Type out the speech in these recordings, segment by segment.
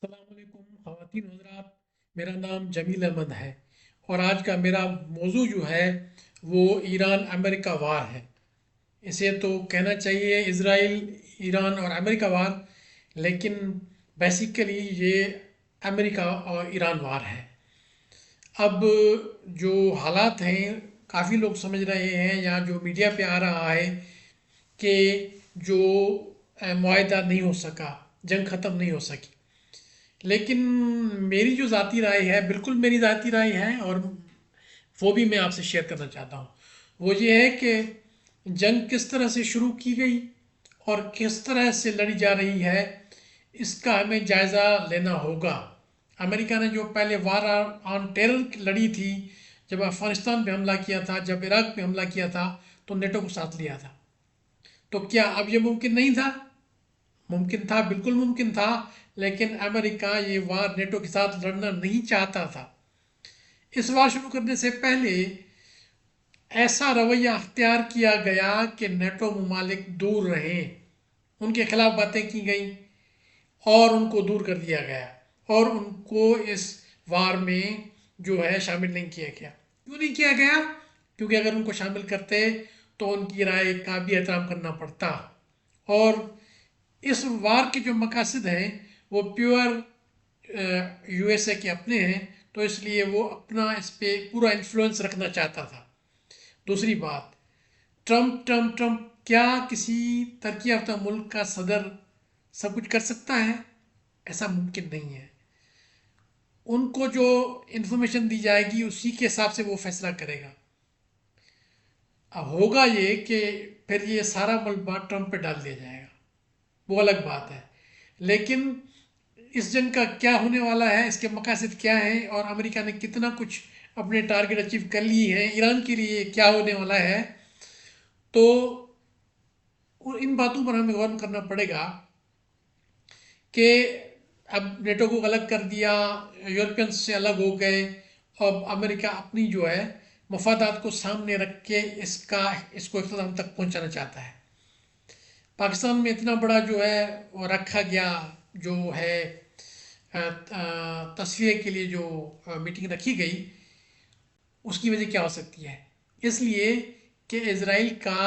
السلام علیکم خواتین حضرات، میرا نام جمیل احمد ہے اور آج کا میرا موضوع جو ہے وہ ایران امریکہ وار ہے۔ اسے تو کہنا چاہیے اسرائیل ایران اور امریکہ وار، لیکن بیسیکلی یہ امریکہ اور ایران وار ہے۔ اب جو حالات ہیں، کافی لوگ سمجھ رہے ہیں یا جو میڈیا پہ آ رہا ہے کہ جو معاہدہ نہیں ہو سکا، جنگ ختم نہیں ہو سکی، لیکن میری جو ذاتی رائے ہے، بالکل میری ذاتی رائے ہے اور وہ بھی میں آپ سے شیئر کرنا چاہتا ہوں۔ وہ یہ ہے کہ جنگ کس طرح سے شروع کی گئی اور کس طرح سے لڑی جا رہی ہے، اس کا ہمیں جائزہ لینا ہوگا۔ امریکہ نے جو پہلے وار آن ٹیرر لڑی تھی، جب افغانستان پہ حملہ کیا تھا، جب عراق پہ حملہ کیا تھا، تو نیٹو کو ساتھ لیا تھا۔ تو کیا اب یہ ممکن نہیں تھا؟ ممکن تھا، بالکل ممکن تھا، لیکن امریکہ یہ وار نیٹو کے ساتھ لڑنا نہیں چاہتا تھا۔ اس وار شروع کرنے سے پہلے ایسا رویہ اختیار کیا گیا کہ نیٹو ممالک دور رہیں، ان کے خلاف باتیں کی گئیں اور ان کو دور کر دیا گیا اور ان کو اس وار میں جو ہے شامل نہیں کیا گیا۔ کیوں نہیں کیا گیا؟ کیونکہ اگر ان کو شامل کرتے تو ان کی رائے کا بھی احترام کرنا پڑتا، اور اس وار کے جو مقاصد ہیں وہ پیور یو ایس اے کے اپنے ہیں، تو اس لیے وہ اپنا اس پہ پورا انفلوئنس رکھنا چاہتا تھا۔ دوسری بات، ٹرمپ کیا کسی ترقی یافتہ ملک کا صدر سب کچھ کر سکتا ہے؟ ایسا ممکن نہیں ہے۔ ان کو جو انفارمیشن دی جائے گی اسی کے حساب سے وہ فیصلہ کرے گا۔ اب ہوگا یہ کہ پھر یہ سارا ملبہ ٹرمپ پہ ڈال دیا جائے گا، وہ الگ بات ہے۔ لیکن اس جنگ کا کیا ہونے والا ہے، اس کے مقاصد کیا ہیں اور امریکہ نے کتنا کچھ اپنے ٹارگٹ اچیو کر لی ہیں، ایران کے لیے کیا ہونے والا ہے، تو ان باتوں پر ہمیں غور کرنا پڑے گا کہ اب نیٹو کو الگ کر دیا، یورپینس سے الگ ہو گئے، اب امریکہ اپنی جو ہے مفادات کو سامنے رکھ کے اس کو اختتام تک پہنچانا چاہتا ہے۔ پاکستان میں اتنا بڑا جو ہے وہ رکھا گیا، جو ہے تصفیے کے لیے جو میٹنگ رکھی گئی، اس کی وجہ کیا ہو سکتی ہے؟ اس لیے کہ اسرائیل کا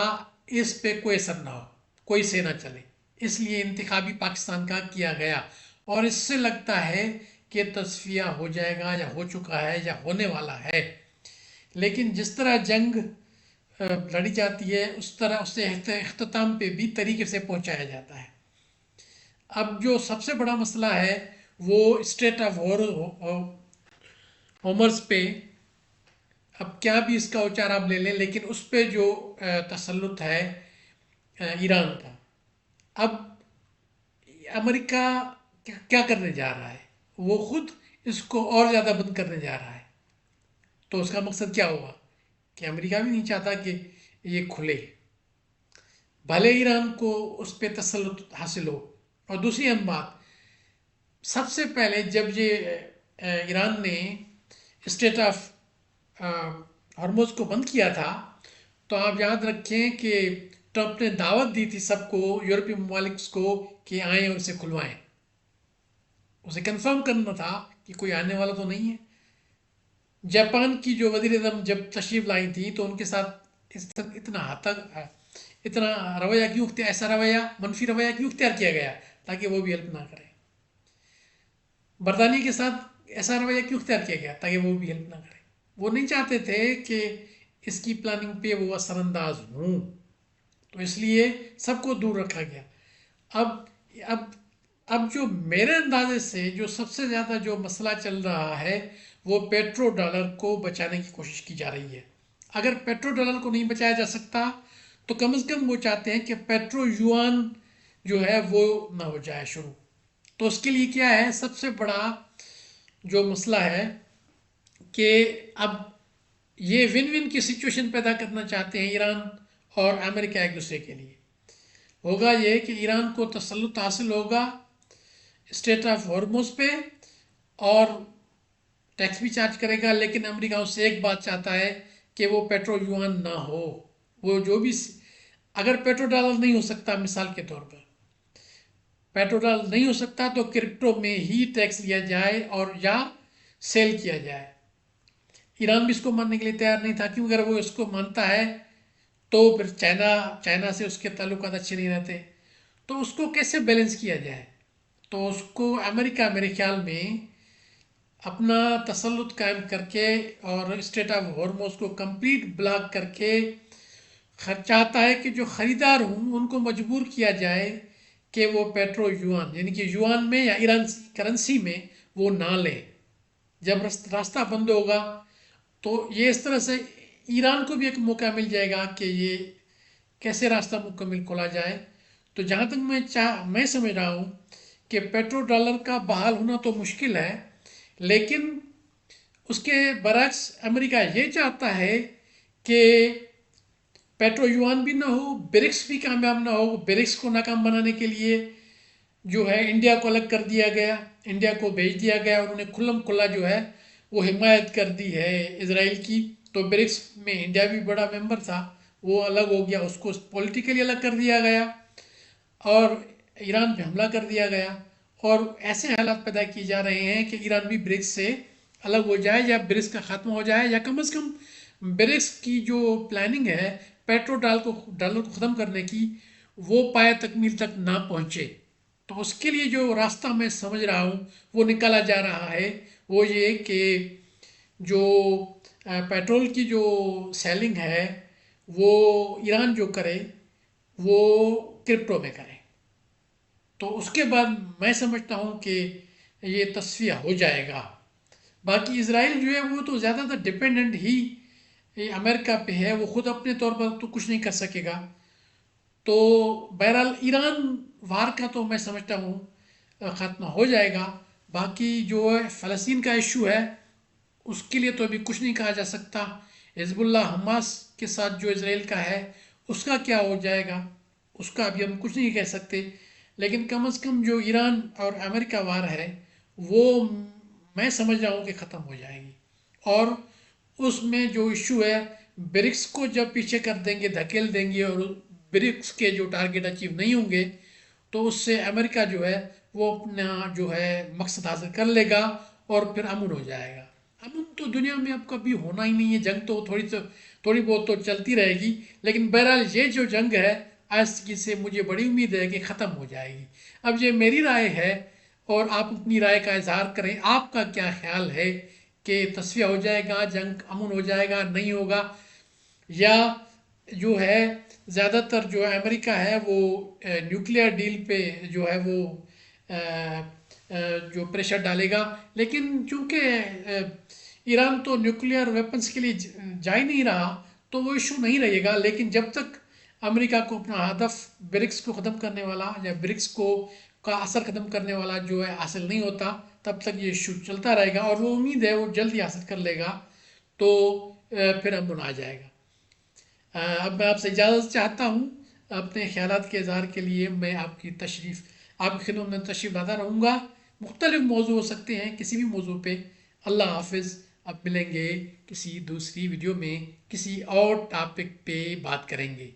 اس پہ کوئی اثر نہ ہو، کوئی سے نہ چلے، اس لیے انتخابی پاکستان کا کیا گیا، اور اس سے لگتا ہے کہ تصفیہ ہو جائے گا یا ہو چکا ہے یا ہونے والا ہے۔ لیکن جس طرح جنگ لڑی جاتی ہے اس طرح اس سے اختتام پہ بھی طریقے سے پہنچایا جاتا ہے۔ اب جو سب سے بڑا مسئلہ ہے وہ اسٹریٹ آف ہارمز پہ، اب کیا بھی اس کا اوچار آپ لے لیں، لیکن اس پہ جو تسلط ہے ایران کا، اب امریکہ کیا کرنے جا رہا ہے؟ وہ خود اس کو اور زیادہ بند کرنے جا رہا ہے۔ تو اس کا مقصد کیا ہوگا کہ امریکہ بھی نہیں چاہتا کہ یہ کھلے، بھلے ایران کو اس پہ تسلط حاصل ہو۔ اور دوسری اہم بات، سب سے پہلے جب یہ ایران نے اسٹریٹ آف ہارموز کو بند کیا تھا، تو آپ یاد رکھیں کہ ٹرمپ نے دعوت دی تھی سب کو، یورپی ممالک کو، کہ آئیں اور اسے کھلوائیں۔ اسے کنفرم کرنا تھا کہ کوئی آنے والا تو نہیں ہے۔ جاپان کی جو وزیر اعظم جب تشریف لائی تھی تو ان کے ساتھ اتنا حد تک اتنا رویہ کیوں اختیار، ایسا رویہ، منفی رویہ کیوں اختیار کیا گیا تاکہ وہ بھی ہیلپ نہ کریں؟ برطانیہ کے ساتھ ایسا رویہ کیوں اختیار کیا گیا تاکہ وہ بھی ہیلپ نہ کریں؟ وہ نہیں چاہتے تھے کہ اس کی پلاننگ پہ وہ اثر انداز ہوں، تو اس لیے سب کو دور رکھا گیا۔ اب اب اب جو میرے اندازے سے جو سب سے زیادہ جو مسئلہ چل رہا ہے وہ پیٹرو ڈالر کو بچانے کی کوشش کی جا رہی ہے۔ اگر پیٹرو ڈالر کو نہیں بچایا جا سکتا تو کم از کم وہ چاہتے ہیں کہ پیٹرو یوان جو ہے وہ نہ ہو جائے شروع۔ تو اس کے لیے کیا ہے، سب سے بڑا جو مسئلہ ہے کہ اب یہ ون ون کی سچویشن پیدا کرنا چاہتے ہیں ایران اور امریکہ ایک دوسرے کے لیے۔ ہوگا یہ کہ ایران کو تسلط حاصل ہوگا اسٹریٹ آف ہارموز پہ اور ٹیکس بھی چارج کرے گا، لیکن امریکہ اس سے ایک بات چاہتا ہے کہ وہ پیٹرو یوان نہ ہو۔ وہ جو بھی، اگر پیٹرو ڈالر نہیں ہو سکتا مثال کے طور پر، پیٹرول ڈال نہیں ہو سکتا تو کرپٹو میں ہی ٹیکس لیا جائے اور یا سیل کیا جائے۔ ایران بھی اس کو ماننے کے لیے تیار نہیں تھا، کیوں؟ اگر وہ اس کو مانتا ہے تو پھر چائنا سے اس کے تعلقات اچھے نہیں رہتے، تو اس کو کیسے بیلنس کیا جائے؟ تو اس کو امریکہ میرے خیال میں اپنا تسلط قائم کر کے اور اسٹریٹ آف ہارموز کو کمپلیٹ بلاک کر کے چاہتا ہے کہ جو خریدار ہوں ان کو مجبور کیا جائے کہ وہ پیٹرو یوان یعنی کہ یوان میں یا ایران کرنسی میں وہ نہ لیں۔ جب راستہ بند ہوگا تو یہ اس طرح سے ایران کو بھی ایک موقع مل جائے گا کہ یہ کیسے راستہ مکمل کھولا جائے۔ تو جہاں تک میں سمجھ رہا ہوں کہ پیٹرو ڈالر کا بحال ہونا تو مشکل ہے، لیکن اس کے برعکس امریکہ یہ چاہتا ہے کہ پیٹرو یوان بھی نہ ہو، برکس بھی کامیاب نہ ہو۔ برکس کو ناکام بنانے کے لیے جو ہے انڈیا کو الگ کر دیا گیا، انڈیا کو بھیج دیا گیا، انہوں نے کھلم کھلا جو ہے وہ حمایت کر دی ہے اسرائیل کی۔ تو برکس میں انڈیا بھی بڑا ممبر تھا، وہ الگ ہو گیا، اس کو پولیٹیکلی الگ کر دیا گیا اور ایران پہ حملہ کر دیا گیا، اور ایسے حالات پیدا کیے جا رہے ہیں کہ ایران بھی برکس سے الگ ہو جائے یا برکس کا خاتمہ ہو جائے، یا کم از کم برکس کی جو پلاننگ ہے پیٹرو ڈالر کو ختم کرنے کی وہ پایہ تکمیل تک نہ پہنچے۔ تو اس کے لیے جو راستہ میں سمجھ رہا ہوں وہ نکالا جا رہا ہے وہ یہ کہ جو پیٹرول کی جو سیلنگ ہے وہ ایران جو کرے وہ کرپٹو میں کرے، تو اس کے بعد میں سمجھتا ہوں کہ یہ تصفیہ ہو جائے گا۔ باقی اسرائیل جو ہے وہ تو زیادہ تر ڈیپینڈنٹ ہی امریکہ پہ ہے، وہ خود اپنے طور پر تو کچھ نہیں کر سکے گا۔ تو بہرحال ایران وار کا تو میں سمجھتا ہوں خاتمہ ہو جائے گا۔ باقی جو ہے فلسطین کا ایشو ہے اس کے لیے تو ابھی کچھ نہیں کہا جا سکتا۔ حزب اللہ حماس کے ساتھ جو اسرائیل کا ہے اس کا کیا ہو جائے گا اس کا ابھی ہم کچھ نہیں کہہ سکتے، لیکن کم از کم جو ایران اور امریکہ وار ہے وہ میں سمجھ رہا ہوں کہ ختم ہو جائے گی، اور اس میں جو ایشو ہے برکس کو جب پیچھے کر دیں گے، دھکیل دیں گے، اور برکس کے جو ٹارگیٹ اچیو نہیں ہوں گے تو اس سے امریکہ جو ہے وہ اپنا جو ہے مقصد حاصل کر لے گا اور پھر امن ہو جائے گا۔ امن تو دنیا میں اب کبھی ہونا ہی نہیں ہے، جنگ تو تھوڑی بہت تو چلتی رہے گی، لیکن بہرحال یہ جو جنگ ہے آہستگی سے مجھے بڑی امید ہے کہ ختم ہو جائے گی۔ اب یہ میری رائے ہے اور آپ اپنی رائے کا اظہار کریں، آپ کا کیا خیال ہے کہ تصفیہ ہو جائے گا، جنگ امن ہو جائے گا، نہیں ہوگا، یا جو ہے زیادہ تر جو ہے امریکہ ہے وہ نیوکلیئر ڈیل پہ جو ہے وہ جو پریشر ڈالے گا؟ لیکن چونکہ ایران تو نیوکلیئر ویپنز کے لیے جا ہی نہیں رہا تو وہ ایشو نہیں رہے گا، لیکن جب تک امریکہ کو اپنا ہدف برکس کو ختم کرنے والا یا برکس کا اثر ختم کرنے والا جو ہے حاصل نہیں ہوتا تب تک یہ ایشو چلتا رہے گا، اور وہ امید ہے وہ جلدی حاصل کر لے گا تو پھر امن آ جائے گا۔ اب میں آپ سے اجازت چاہتا ہوں، اپنے خیالات کے اظہار کے لیے میں آپ کی خدمت میں تشریف لاتا رہوں گا۔ مختلف موضوع ہو سکتے ہیں، کسی بھی موضوع پہ۔ اللہ حافظ، اب ملیں گے کسی دوسری ویڈیو میں، کسی اور ٹاپک پہ بات کریں گے۔